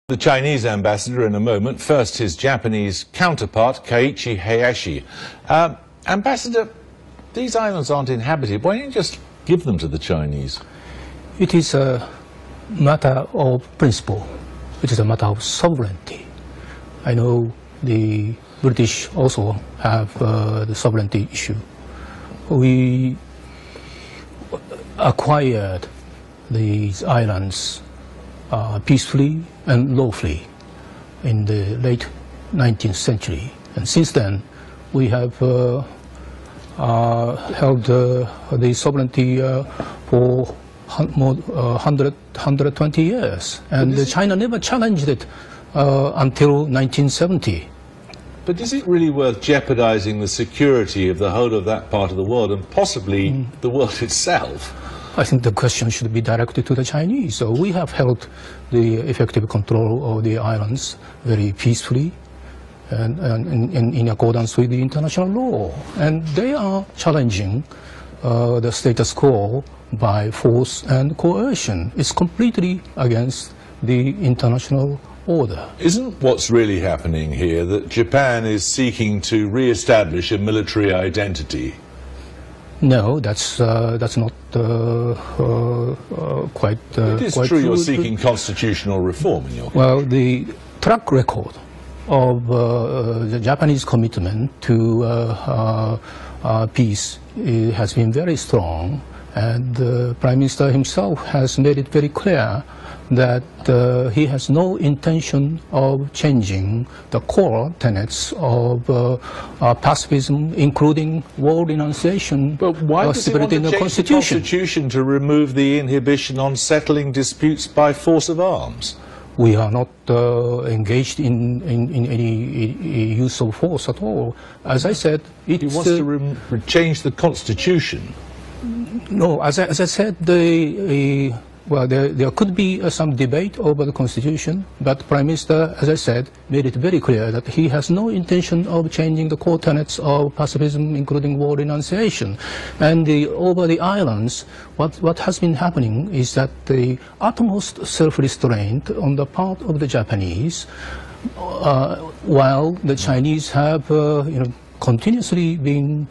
The Chinese ambassador in a moment. First, his Japanese counterpart, Keiichi Hayashi. Ambassador, these islands aren't inhabited. Why don't you just give them to the Chinese? It is a matter of principle. It is a matter of sovereignty. I know the British also have the sovereignty issue. We acquired these islands peacefully and lawfully in the late 19th century. And since then, we have held the sovereignty for more 120 years. And China never challenged it until 1970. But is it really worth jeopardizing the security of the whole of that part of the world and possibly the world itself? I think the question should be directed to the Chinese. So we have held the effective control of the islands very peacefully and in accordance with the international law. And they are challenging the status quo by force and coercion. It's completely against the international order. Isn't what's really happening here that Japan is seeking to re-establish a military identity? No, that's not quite. It is quite true you're seeking constitutional reform in your country. Well, the track record of the Japanese commitment to peace has been very strong, and the Prime Minister himself has made it very clear that he has no intention of changing the core tenets of pacifism, including war renunciation, but why does he want to change the Constitution to remove the inhibition on settling disputes by force of arms? We are not engaged in any use of force at all. As I said, he wants to change the Constitution. No, as I said, well, there could be some debate over the Constitution, but Prime Minister, as I said, made it very clear that he has no intention of changing the core tenets of pacifism, including war renunciation. And over the islands, what has been happening is that the utmost self-restraint on the part of the Japanese, while the Chinese have continuously been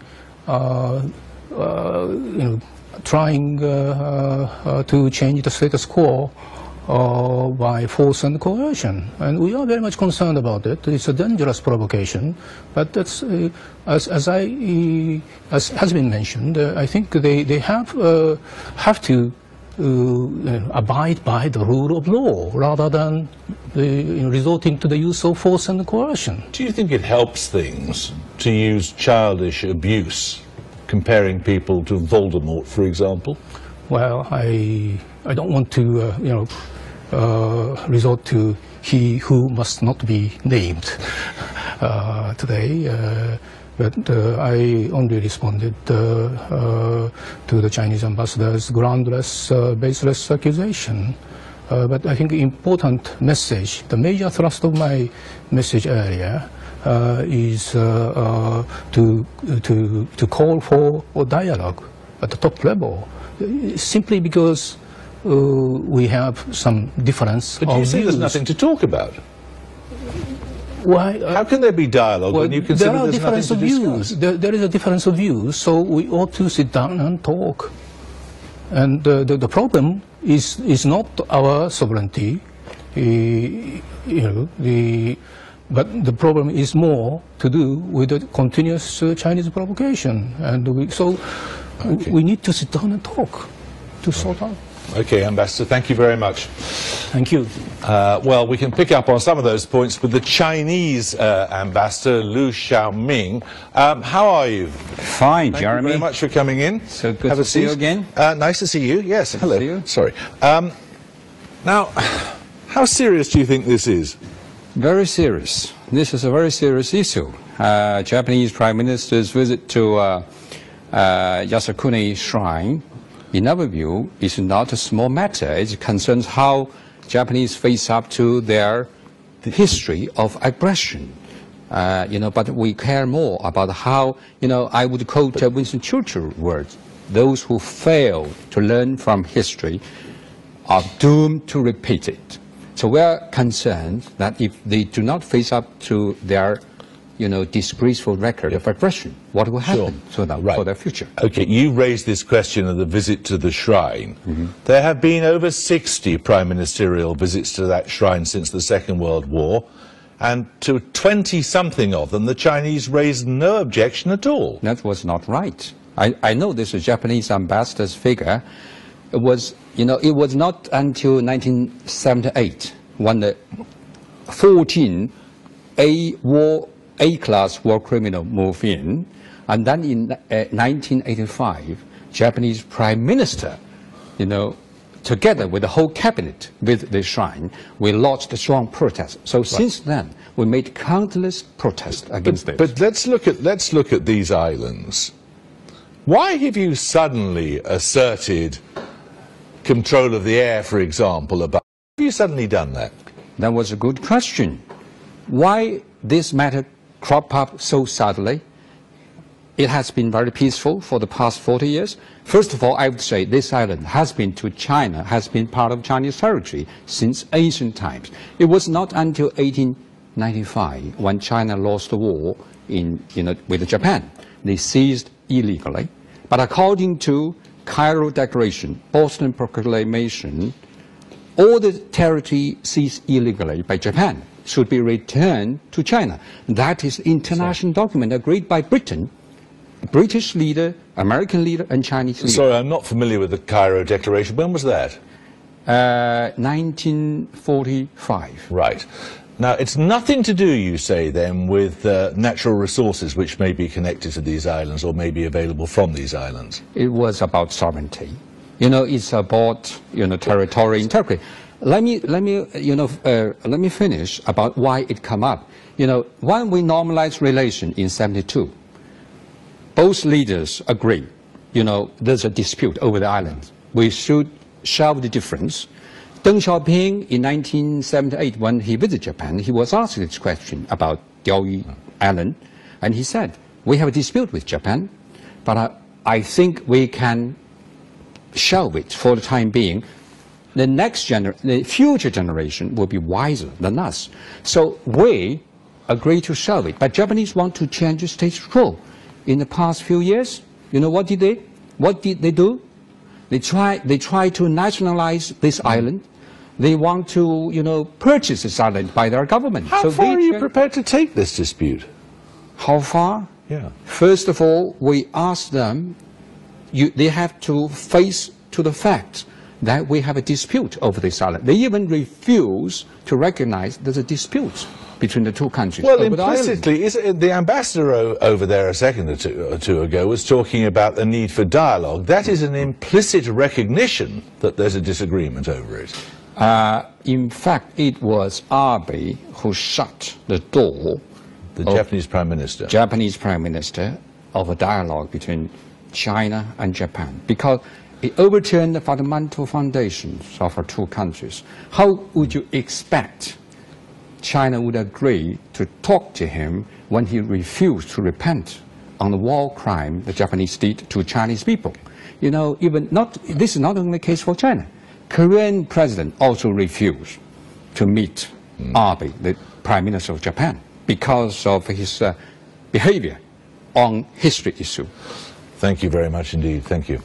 trying to change the status quo by force and coercion. And we are very much concerned about it. It's a dangerous provocation. But that's, as has been mentioned, I think they have to abide by the rule of law rather than resorting to the use of force and coercion. Do you think it helps things to use childish abuse, comparing people to Voldemort, for example? Well, I don't want to resort to he who must not be named today, but I only responded to the Chinese ambassador's groundless, baseless accusation. But I think the important message, the major thrust of my message earlier, is to call for a dialogue at the top level, simply because we have some difference. But you say there's nothing to talk about. Why? How can there be dialogue when you consider there's nothing to discuss? There is a difference of views, so we ought to sit down and talk. And the problem is not our sovereignty, but the problem is more to do with the continuous Chinese provocation. And we need to sit down and talk to sort out. Okay, Ambassador, thank you very much. Thank you. Well, we can pick up on some of those points with the Chinese Ambassador, Liu Xiaoming. How are you? Fine, Jeremy. Thank you very much for coming in. So good to see you again. Nice to see you. Yes, hello. See you. Sorry. Now, how serious do you think this is? Very serious. This is a very serious issue. Japanese Prime Minister's visit to Yasukuni Shrine, in our view, is not a small matter. It concerns how Japanese face up to their history of aggression. But we care more about how, I would quote Winston Churchill's words, those who fail to learn from history are doomed to repeat it. So we are concerned that if they do not face up to their, disgraceful record of aggression, what will happen for their future? Okay, you raised this question of the visit to the shrine. There have been over 60 prime ministerial visits to that shrine since the Second World War, and to 20-something of them, the Chinese raised no objection at all. That was not right. I know this Japanese ambassador's figure. It was, it was not until 1978 when the 14 A-class war criminals moved in, and then in 1985, Japanese Prime Minister, together with the whole cabinet with the shrine, we launched a strong protest. So since then, we made countless protests against this. But let's look at these islands. Why have you suddenly asserted control of the air, for example? Have you suddenly done that? That was a good question. Why this matter cropped up so suddenly? It has been very peaceful for the past 40 years. First of all, I would say this island has been to China, has been part of Chinese territory since ancient times. It was not until 1895 when China lost the war with Japan. They seized illegally. But according to Cairo Declaration, Boston Proclamation, all the territory seized illegally by Japan should be returned to China. That is international document agreed by Britain, British leader, American leader, and Chinese leader. Sorry, I'm not familiar with the Cairo Declaration. When was that? 1945. Right. Now, it's nothing to do, you say, then, with natural resources which may be connected to these islands or may be available from these islands. It was about sovereignty. It's about, territorial integrity. Let me finish about why it come up. When we normalized relation in 1972, both leaders agree, there's a dispute over the island. We should shelve the difference. Deng Xiaoping in 1978, when he visited Japan, he was asked this question about Diaoyu Island, and he said, we have a dispute with Japan, but I think we can shelve it for the time being. The future generation will be wiser than us. So we agree to shelve it, but Japanese want to change the status quo. In the past few years, what did they do? They try to nationalize this island. They want to, purchase this island by their government. How far are you prepared to take this dispute? How far? Yeah. First of all, we ask them, they have to face to the fact that we have a dispute over this island. They even refuse to recognize there's a dispute between the two countries. Well, implicitly, the ambassador over there a second or two ago was talking about the need for dialogue. That is an implicit recognition that there's a disagreement over it. In fact, it was Abe who shut the door. The Japanese Prime Minister. Japanese Prime Minister of a dialogue between China and Japan, because it overturned the fundamental foundations of our two countries. How would you expect China would agree to talk to him when he refused to repent on the war crime the Japanese did to Chinese people? This is not only the case for China. Korean president also refused to meet Abe, the Prime Minister of Japan, because of his behavior on history issue. Thank you very much indeed. Thank you.